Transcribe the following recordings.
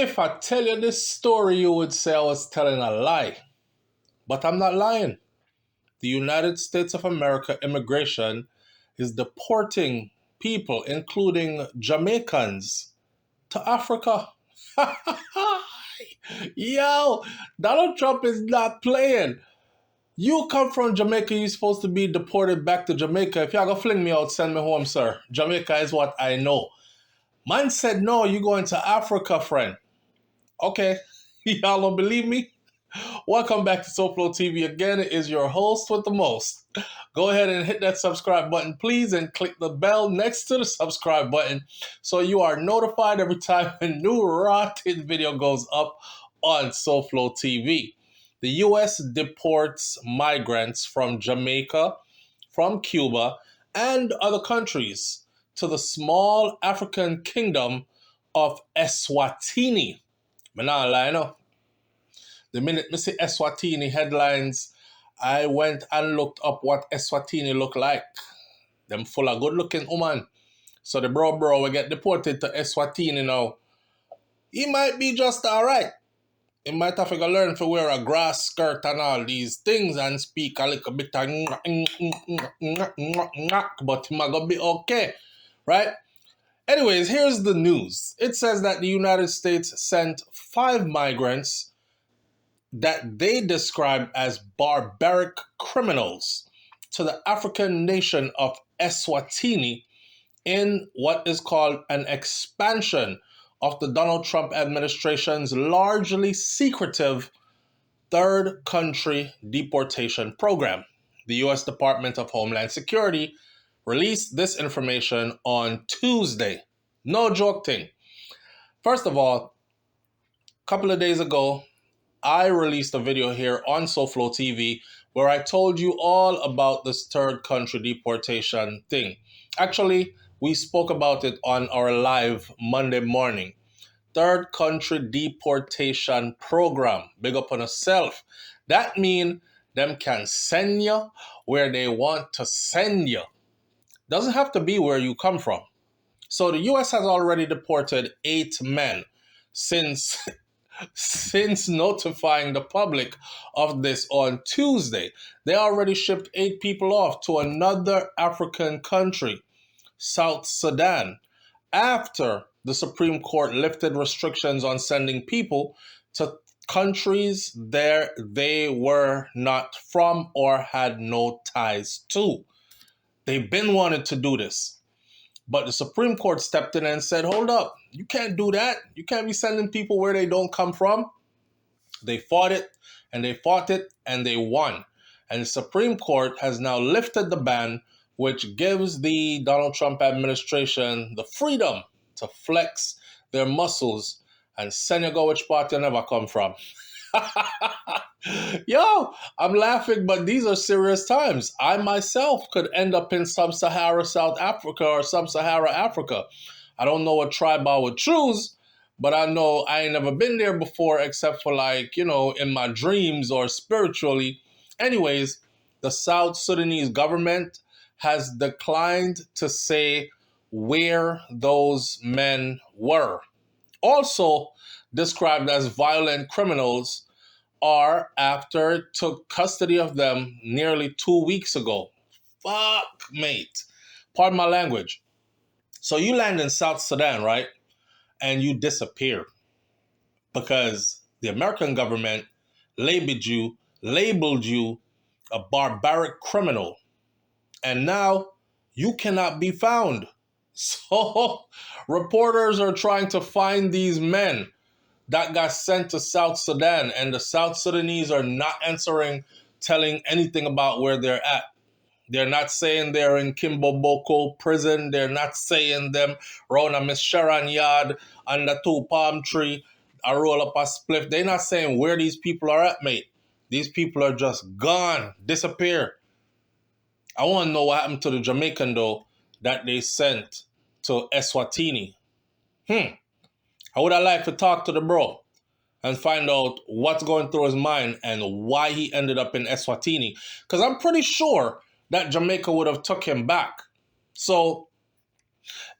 If I tell you this story, you would say I was telling a lie. But I'm not lying. The United States of America immigration is deporting people, including Jamaicans, to Africa. Yo, Donald Trump is not playing. You come from Jamaica, you're supposed to be deported back to Jamaica. If y'all gonna fling me out, send me home, sir. Jamaica is what I know. Man said, no, you going to Africa, friend. Okay, y'all don't believe me? Welcome back to SouFLoTV. Again, it is your host with the most. Go ahead and hit that subscribe button, please, and click the bell next to the subscribe button so you are notified every time a new rotten video goes up on SouFLoTV. The U.S. deports migrants from Jamaica, from Cuba, and other countries to the small African kingdom of Eswatini. But now, I know. The minute I see Eswatini headlines, I went and looked up what Eswatini look like. Them full of good-looking woman. So the bro will get deported to Eswatini now. He might be just alright. He might have to learn to wear a grass skirt and all these things and speak a little bit of but he might gonna be okay, right? Anyways, here's the news. It says that the United States sent 5 migrants that they describe as barbaric criminals to the African nation of Eswatini in what is called an expansion of the Donald Trump administration's largely secretive third country deportation program. The U.S. Department of Homeland Security released this information on Tuesday. No joke thing. First of all, a couple of days ago, I released a video here on SouFLoTV where I told you all about this third country deportation thing. Actually, we spoke about it on our live Monday morning. Third country deportation program. Big up on yourself. That means them can send you where they want to send you. Doesn't have to be where you come from. So the U.S. has already deported 8 men since notifying the public of this on Tuesday. They already shipped 8 people off to another African country, South Sudan, after the Supreme Court lifted restrictions on sending people to countries there they were not from or had no ties to. They've been wanting to do this. But the Supreme Court stepped in and said, hold up, you can't do that. You can't be sending people where they don't come from. They fought it, and they fought it, and they won. And the Supreme Court has now lifted the ban, which gives the Donald Trump administration the freedom to flex their muscles and send you go which part you never come from. Yo, I'm laughing, but these are serious times. I myself could end up in sub-Sahara South Africa or sub-Sahara Africa. I don't know what tribe I would choose, but I know I ain't never been there before except for in my dreams or spiritually. Anyways, the South Sudanese government has declined to say where those men were. Also described as violent criminals are after it took custody of them nearly 2 weeks ago. Fuck, mate. Pardon my language. So you land in South Sudan, right? And you disappear because the American government labeled you a barbaric criminal. And now you cannot be found. So reporters are trying to find these men that got sent to South Sudan, and the South Sudanese are not telling anything about where they're at. They're not saying they're in Kimboboko prison. They're not saying them round a Miss Sharon yard under 2 palm tree, a roll up a spliff. They're not saying where these people are at, mate. These people are just gone, disappear. I want to know what happened to the Jamaican, though, that they sent to Eswatini. I would have liked to talk to the bro and find out what's going through his mind and why he ended up in Eswatini. Because I'm pretty sure that Jamaica would have took him back. So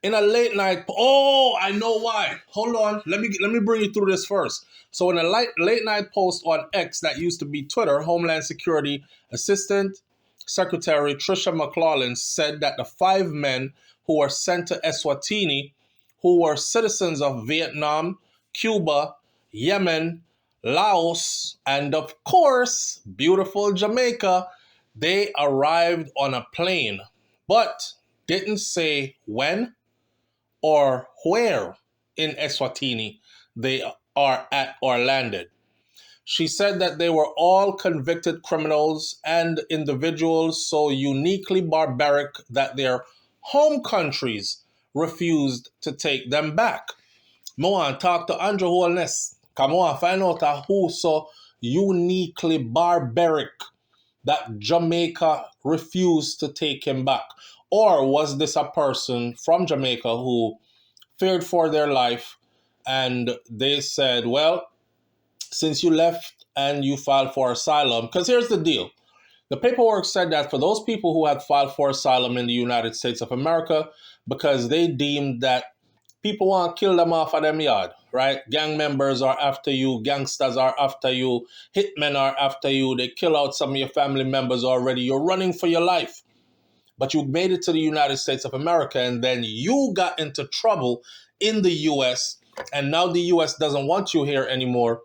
In a late night, oh, I know why. Hold on, let me bring you through this first. So in a late night post on X that used to be Twitter, Homeland Security Assistant Secretary Tricia McLaughlin said that the 5 men who were sent to Eswatini, who were citizens of Vietnam, Cuba, Yemen, Laos, and of course, beautiful Jamaica, they arrived on a plane, but didn't say when or where in Eswatini they are at or landed. She said that they were all convicted criminals and individuals so uniquely barbaric that their home countries refused to take them back. Mo want talk to Andrew Holness. Come on, find out who so uniquely barbaric that Jamaica refused to take him back. Or was this a person from Jamaica who feared for their life and they said, well, since you left and you filed for asylum, because here's the deal. The paperwork said that for those people who had filed for asylum in the United States of America, because they deemed that people want to kill them off of them yard, right? Gang members are after you, gangsters are after you, hitmen are after you, they kill out some of your family members already, you're running for your life. But you made it to the United States of America and then you got into trouble in the US, and now the US doesn't want you here anymore.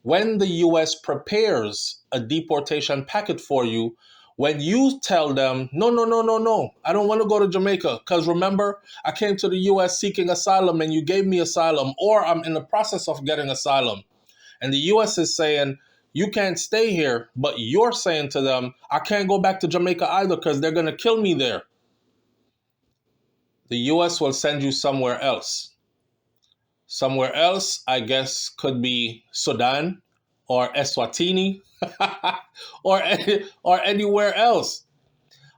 When the US prepares a deportation packet for you, when you tell them, no, no, no, no, no, I don't want to go to Jamaica, because remember, I came to the US seeking asylum and you gave me asylum, or I'm in the process of getting asylum. And the US is saying, you can't stay here, but you're saying to them, I can't go back to Jamaica either because they're going to kill me there. The US will send you somewhere else. Somewhere else, I guess, could be Sudan or Eswatini or anywhere else.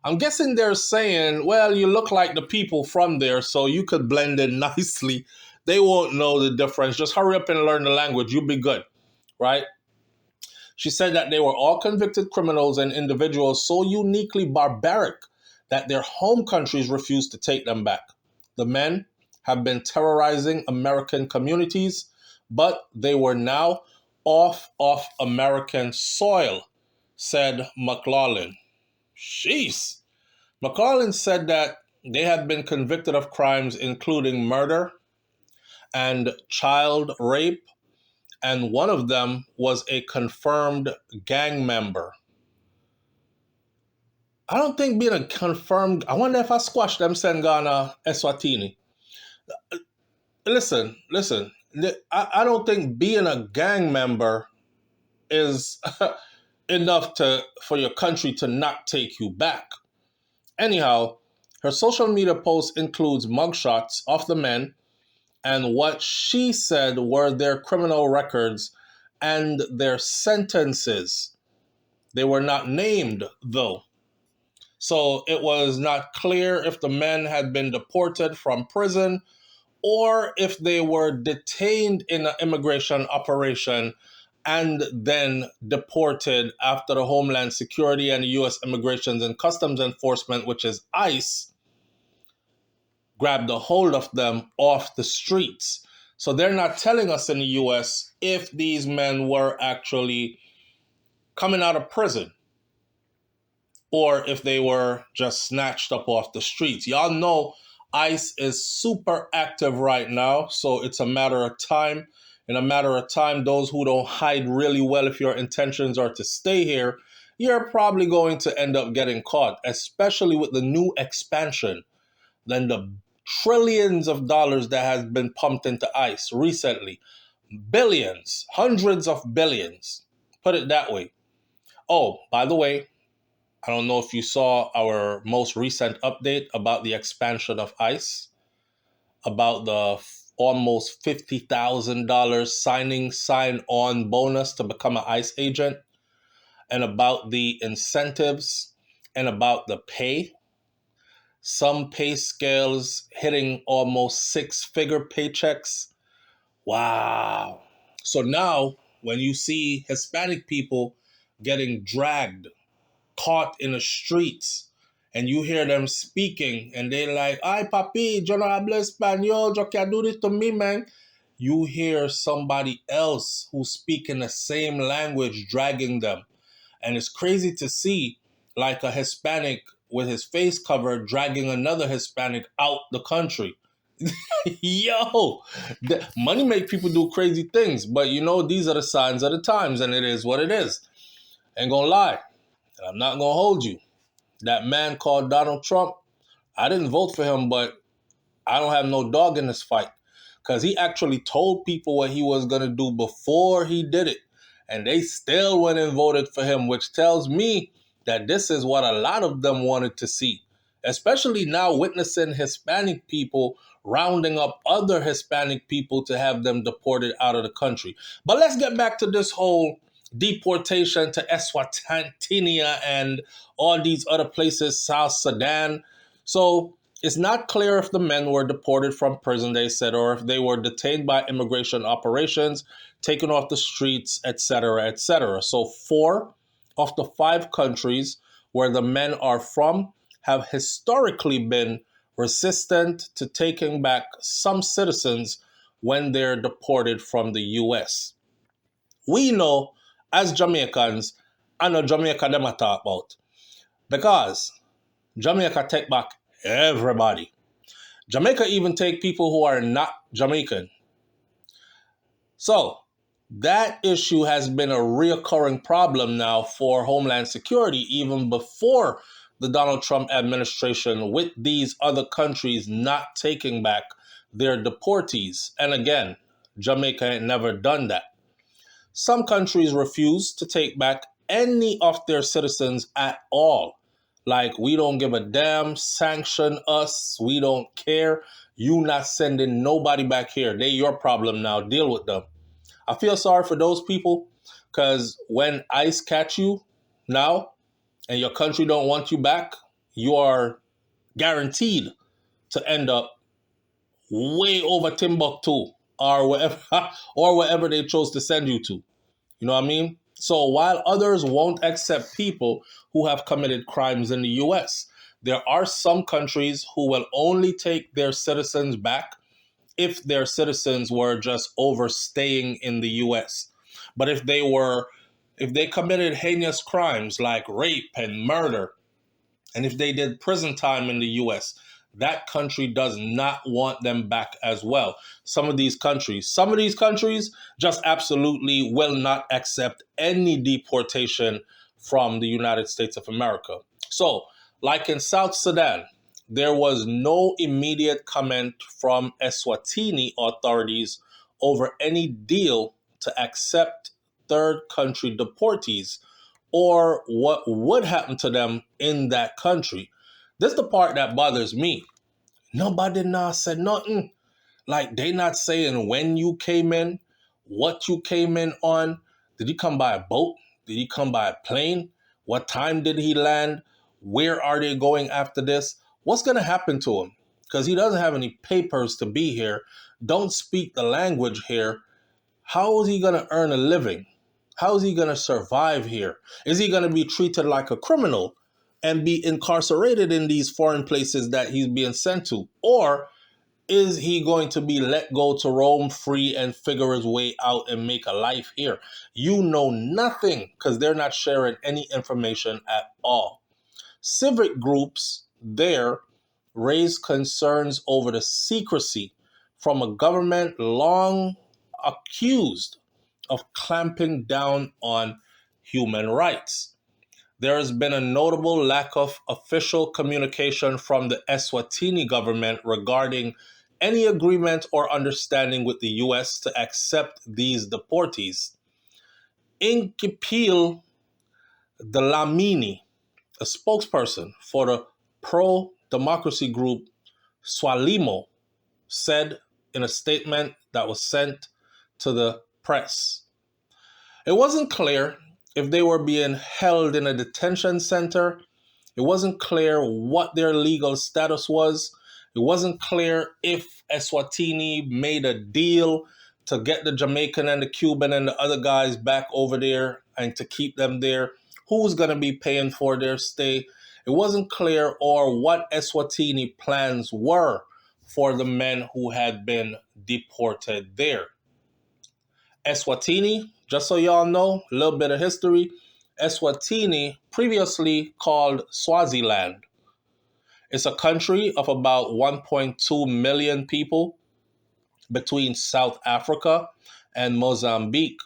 I'm guessing they're saying, well, you look like the people from there, so you could blend in nicely. They won't know the difference. Just hurry up and learn the language. You'll be good, right? She said that they were all convicted criminals and individuals so uniquely barbaric that their home countries refused to take them back. The men have been terrorizing American communities, but they were now off American soil, said McLaughlin. Jeez. McLaughlin said that they had been convicted of crimes including murder and child rape, and one of them was a confirmed gang member. I don't think being a confirmed, I wonder if I squashed them Sengana Eswatini. Listen. I don't think being a gang member is enough for your country to not take you back. Anyhow, her social media post includes mugshots of the men and what she said were their criminal records and their sentences. They were not named, though. So it was not clear if the men had been deported from prison or if they were detained in an immigration operation and then deported after the Homeland Security and the U.S. Immigration and Customs Enforcement, which is ICE, grabbed a hold of them off the streets. So they're not telling us in the U.S. if these men were actually coming out of prison or if they were just snatched up off the streets. Y'all know ICE is super active right now, so it's a matter of time. In a matter of time, those who don't hide really well, if your intentions are to stay here, you're probably going to end up getting caught, especially with the new expansion. Then the trillions of dollars that has been pumped into ICE recently. Billions, hundreds of billions. Put it that way. Oh, by the way, I don't know if you saw our most recent update about the expansion of ICE, about the almost $50,000 sign-on bonus to become an ICE agent, and about the incentives and about the pay. Some pay scales hitting almost six-figure paychecks. Wow. So now when you see Hispanic people getting dragged, caught in the streets, and you hear them speaking, and they like, "Ay, papi, yo no hablo español, yo can't do this to me, man." You hear somebody else who's speaking the same language dragging them. And it's crazy to see like a Hispanic with his face covered dragging another Hispanic out the country. Yo, money make people do crazy things, but you know, these are the signs of the times, and it is what it is. Ain't gonna lie, and I'm not gonna hold you. That man called Donald Trump, I didn't vote for him, but I don't have no dog in this fight, because he actually told people what he was going to do before he did it. And they still went and voted for him, which tells me that this is what a lot of them wanted to see, especially now witnessing Hispanic people rounding up other Hispanic people to have them deported out of the country. But let's get back to this whole deportation to Eswatini and all these other places, South Sudan. So it's not clear if the men were deported from prison, they said, or if they were detained by immigration operations, taken off the streets, etc., etc. So 4 of the 5 countries where the men are from have historically been resistant to taking back some citizens when they're deported from the U.S. We know, as Jamaicans, I know Jamaica them I talk about, because Jamaica take back everybody. Jamaica even take people who are not Jamaican. So that issue has been a reoccurring problem now for Homeland Security, even before the Donald Trump administration, with these other countries not taking back their deportees. And again, Jamaica ain't never done that. Some countries refuse to take back any of their citizens at all. Like, we don't give a damn, sanction us, we don't care. You not sending nobody back here. They your problem now, deal with them. I feel sorry for those people, because when ICE catch you now and your country don't want you back, you are guaranteed to end up way over Timbuktu or wherever or wherever they chose to send you to. You know what I mean? So while others won't accept people who have committed crimes in the US, there are some countries who will only take their citizens back if their citizens were just overstaying in the US. But if they committed heinous crimes like rape and murder, and if they did prison time in the US, that country does not want them back as well. Some of these countries just absolutely will not accept any deportation from the United States of America. So, like in South Sudan, there was no immediate comment from Eswatini authorities over any deal to accept third country deportees or what would happen to them in that country. This is the part that bothers me. Nobody now said nothing. Like, they not saying when you came in, what you came in on. Did he come by a boat? Did he come by a plane? What time did he land? Where are they going after this? What's going to happen to him? Because he doesn't have any papers to be here, don't speak the language here. How is he going to earn a living? How is he going to survive here? Is he going to be treated like a criminal and be incarcerated in these foreign places that he's being sent to? Or is he going to be let go to roam free and figure his way out and make a life here? You know nothing, because they're not sharing any information at all. Civic groups there raise concerns over the secrecy from a government long accused of clamping down on human rights. There has been a notable lack of official communication from the Eswatini government regarding any agreement or understanding with the U.S. to accept these deportees. Inkipil Dlamini, a spokesperson for the pro-democracy group Swalimo, said in a statement that was sent to the press. It wasn't clear if they were being held in a detention center. It wasn't clear what their legal status was. It wasn't clear if Eswatini made a deal to get the Jamaican and the Cuban and the other guys back over there and to keep them there. Who's going to be paying for their stay? it wasn't clear or what Eswatini plans were for the men who had been deported there. Eswatini, just so y'all know, a little bit of history. Eswatini, previously called Swaziland, it's a country of about 1.2 million people between South Africa and Mozambique.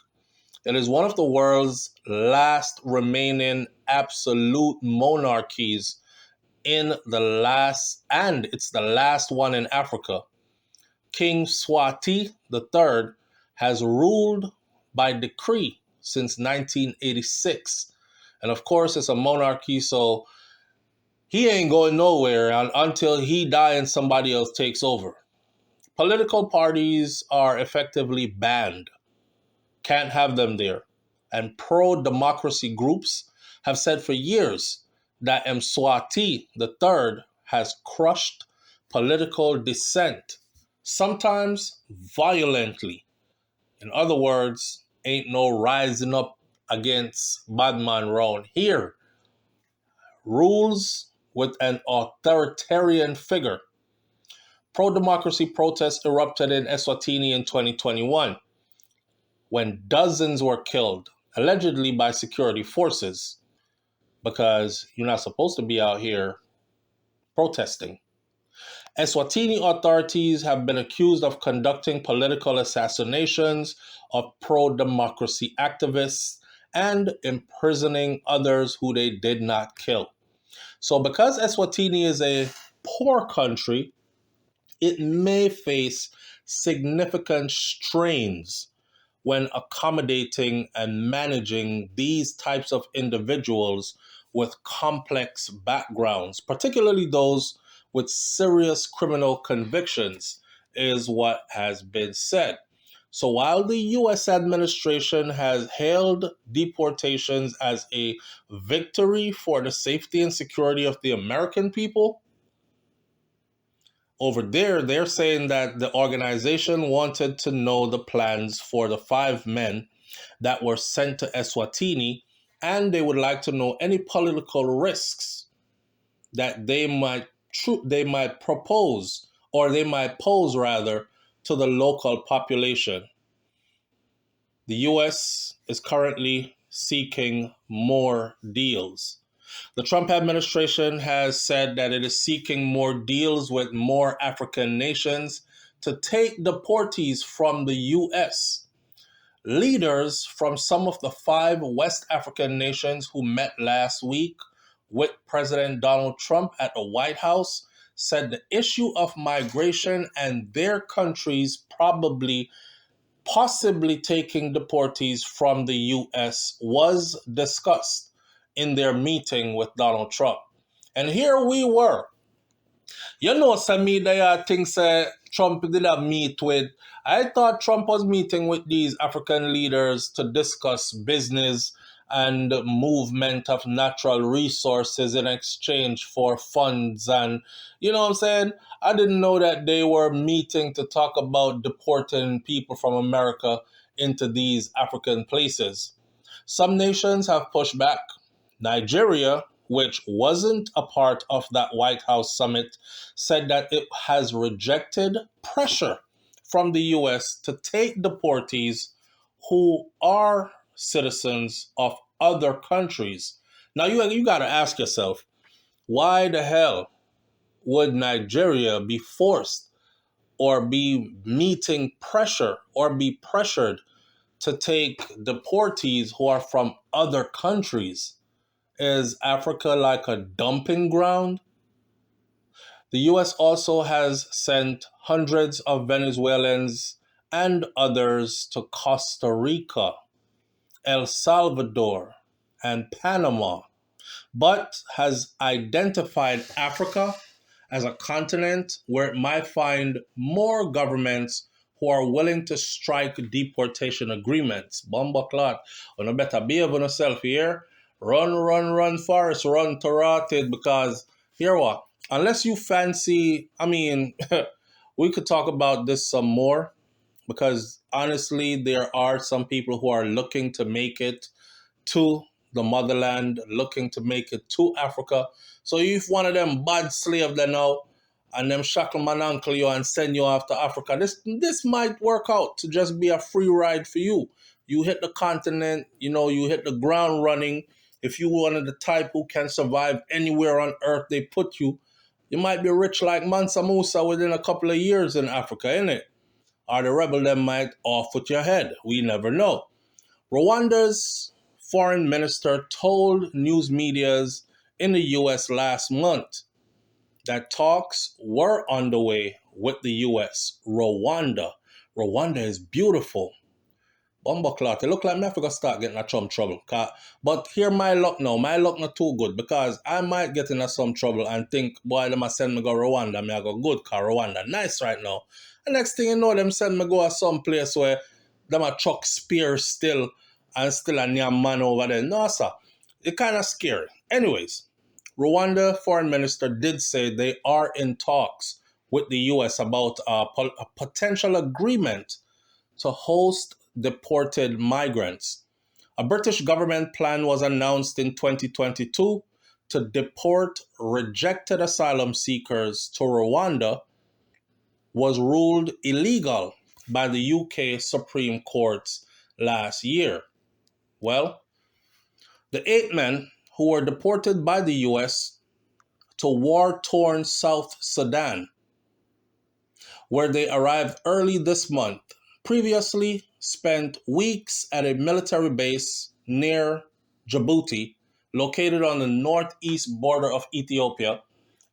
It is one of the world's last remaining absolute monarchies and it's the last one in Africa. King Swati III has ruled by decree since 1986. And of course, it's a monarchy, so he ain't going nowhere until he dies and somebody else takes over. Political parties are effectively banned. Can't have them there. And pro-democracy groups have said for years that Mswati III has crushed political dissent, sometimes violently. In other words, ain't no rising up against bad man round here. Rules with an authoritarian figure. Pro-democracy protests erupted in Eswatini in 2021 when dozens were killed, allegedly by security forces, because you're not supposed to be out here protesting. Eswatini authorities have been accused of conducting political assassinations of pro-democracy activists and imprisoning others who they did not kill. So because Eswatini is a poor country, it may face significant strains when accommodating and managing these types of individuals with complex backgrounds, particularly those with serious criminal convictions, is what has been said. So while the US administration has hailed deportations as a victory for the safety and security of the American people, over there, they're saying that the organization wanted to know the plans for the 5 men that were sent to Eswatini, and they would like to know any political risks that they might propose, or they might pose rather, to the local population. The US is currently seeking more deals. The Trump administration has said that it is seeking more deals with more African nations to take deportees from the U.S. Leaders from some of the 5 West African nations who met last week with President Donald Trump at the White House said the issue of migration and their countries possibly taking deportees from the U.S. was discussed in their meeting with Donald Trump. And here we were. You know, some media thinks Trump did not meet with. I thought Trump was meeting with these African leaders to discuss business and movement of natural resources in exchange for funds. And you know what I'm saying? I didn't know that they were meeting to talk about deporting people from America into these African places. Some nations have pushed back. Nigeria, which wasn't a part of that White House summit, said that it has rejected pressure from the US to take deportees who are citizens of other countries. Now, you got to ask yourself, why the hell would Nigeria be forced or be meeting pressure or be pressured to take deportees who are from other countries? Is Africa like a dumping ground? The US also has sent hundreds of Venezuelans and others to Costa Rica, El Salvador, and Panama, but has identified Africa as a continent where it might find more governments who are willing to strike deportation agreements. Bomba clot. On a better behave on yourself here. Run, Forest, run to rotted, because here what? Unless you fancy, I mean, we could talk about this some more, because honestly, there are some people who are looking to make it to the motherland, looking to make it to Africa. So if one of them bad slave they know, and them shackle man uncle you and send you off to Africa, this might work out to just be a free ride for you. You hit the continent, you hit the ground running. If you one of the type who can survive anywhere on earth they put you, you might be rich like Mansa Musa within a couple of years in Africa, innit? Or the rebel them might off with your head. We never know. Rwanda's foreign minister told news medias in the US last month that talks were underway with the US. Rwanda. Rwanda is beautiful. Bumbleclot. It look like me I forgot start getting in some trouble. But here my luck now. My luck not too good because I might get into some trouble and think, boy, them a send me go Rwanda. Me I go good cause Rwanda nice right now. The next thing you know, them send me go to some place where them a chuck spears still and still a nyam man over there. No, sir. It's kind of scary. Anyways, Rwanda foreign minister did say they are in talks with the US about a potential agreement to host deported migrants. A British government plan was announced in 2022 to deport rejected asylum seekers to Rwanda was ruled illegal by the UK Supreme Court last year. Well, the 8 men who were deported by the US to war-torn South Sudan, where they arrived early this month, previously spent weeks at a military base near Djibouti, located on the northeast border of Ethiopia,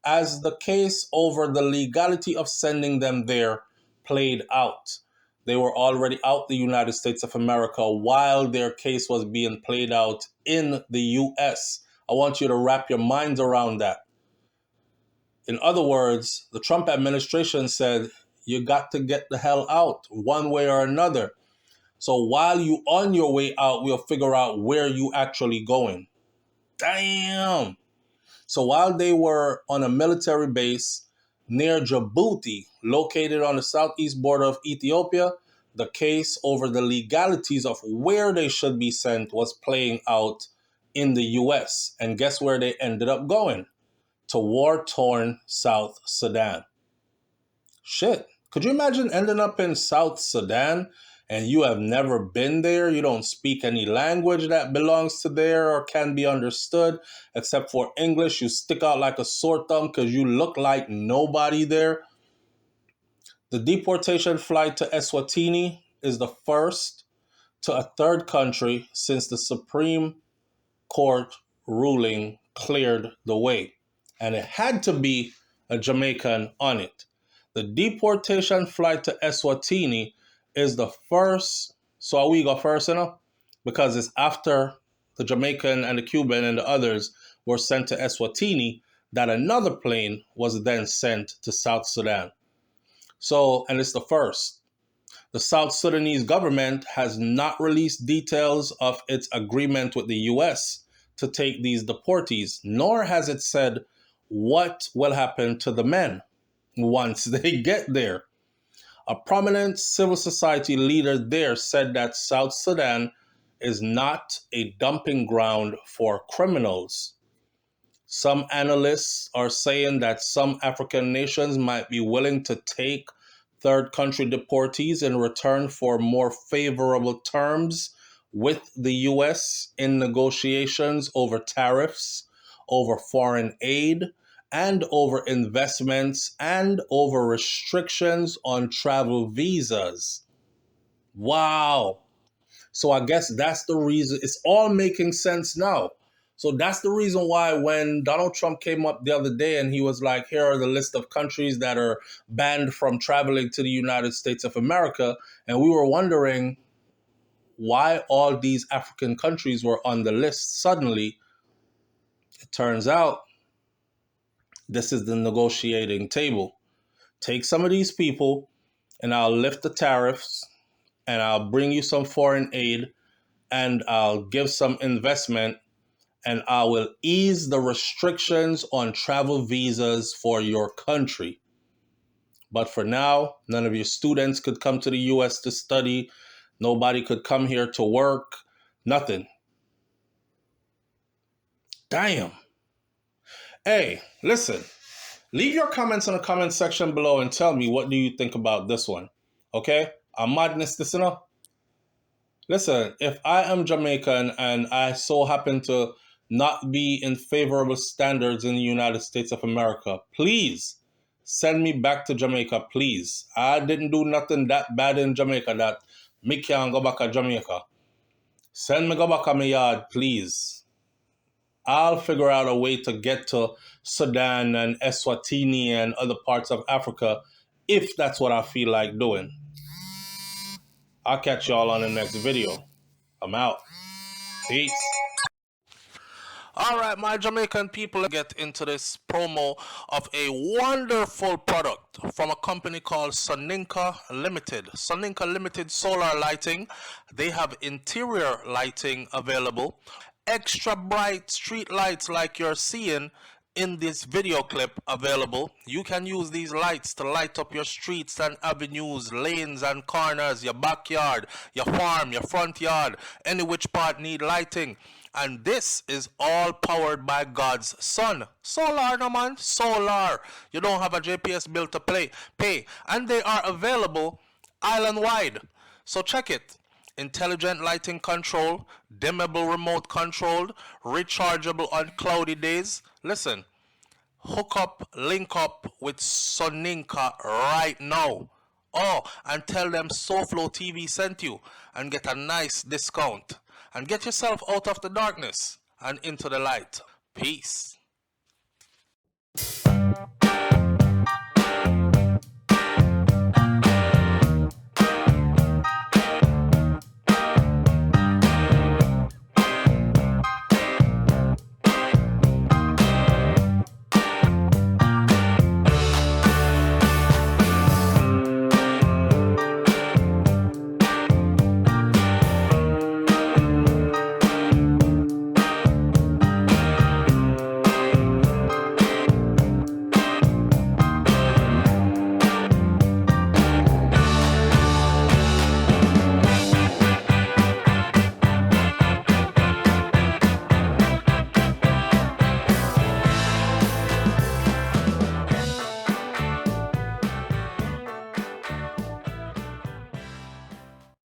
as the case over the legality of sending them there played out. They were already out the United States of America while their case was being played out in the US. I want you to wrap your minds around that. In other words, the Trump administration said, you got to get the hell out one way or another. So while you on your way out, we'll figure out where you actually going. Damn. So while they were on a military base near Djibouti, located on the southeast border of Ethiopia, the case over the legalities of where they should be sent was playing out in the US. And guess where they ended up going? To war-torn South Sudan. Shit. Could you imagine ending up in South Sudan and you have never been there? You don't speak any language that belongs to there or can be understood except for English. You stick out like a sore thumb because you look like nobody there. The deportation flight to Eswatini is the first to a third country since the Supreme Court ruling cleared the way. And it had to be a Jamaican on it. The deportation flight to Eswatini is the first. So we go first, because it's after the Jamaican and the Cuban and the others were sent to Eswatini that another plane was then sent to South Sudan. So, and it's the first. The South Sudanese government has not released details of its agreement with the US to take these deportees, nor has it said what will happen to the men once they get there. A prominent civil society leader there said that South Sudan is not a dumping ground for criminals. Some analysts are saying that some African nations might be willing to take third country deportees in return for more favorable terms with the US in negotiations over tariffs, over foreign aid, and over investments, and over restrictions on travel visas. Wow. So I guess that's the reason. It's all making sense now. So that's the reason why when Donald Trump came up the other day and he was like, here are the list of countries that are banned from traveling to the United States of America. And we were wondering why all these African countries were on the list suddenly. It turns out this is the negotiating table. Take some of these people and I'll lift the tariffs and I'll bring you some foreign aid and I'll give some investment and I will ease the restrictions on travel visas for your country. But for now, none of your students could come to the US to study. Nobody could come here to work. Nothing. Damn. Hey, listen. Leave your comments in the comment section below and tell me what do you think about this one. Okay? I'm madness listener. Listen, if I am Jamaican and I so happen to not be in favorable standards in the United States of America, please send me back to Jamaica, please. I didn't do nothing that bad in Jamaica that me can go back to Jamaica. Send me go back to my yard, please. I'll figure out a way to get to Sudan and Eswatini and other parts of Africa if that's what I feel like doing. I'll catch y'all on the next video. I'm out. Peace. All right, my Jamaican people, let's get into this promo of a wonderful product from a company called Soninka Limited. Soninka Limited Solar Lighting. They have interior lighting available. Extra bright street lights like you're seeing in this video clip available. You can use these lights to light up your streets and avenues, lanes and corners, your backyard, your farm, your front yard, any which part need lighting. And this is all powered by God's Son. Solar, no man, solar. You don't have a JPS bill to pay. And they are available island-wide. So check it. Intelligent lighting control, dimmable remote controlled, rechargeable on cloudy days. Listen, hook up, link up with Soninka right now. Oh, and tell them SouFLoTV sent you and get a nice discount. And get yourself out of the darkness and into the light. Peace.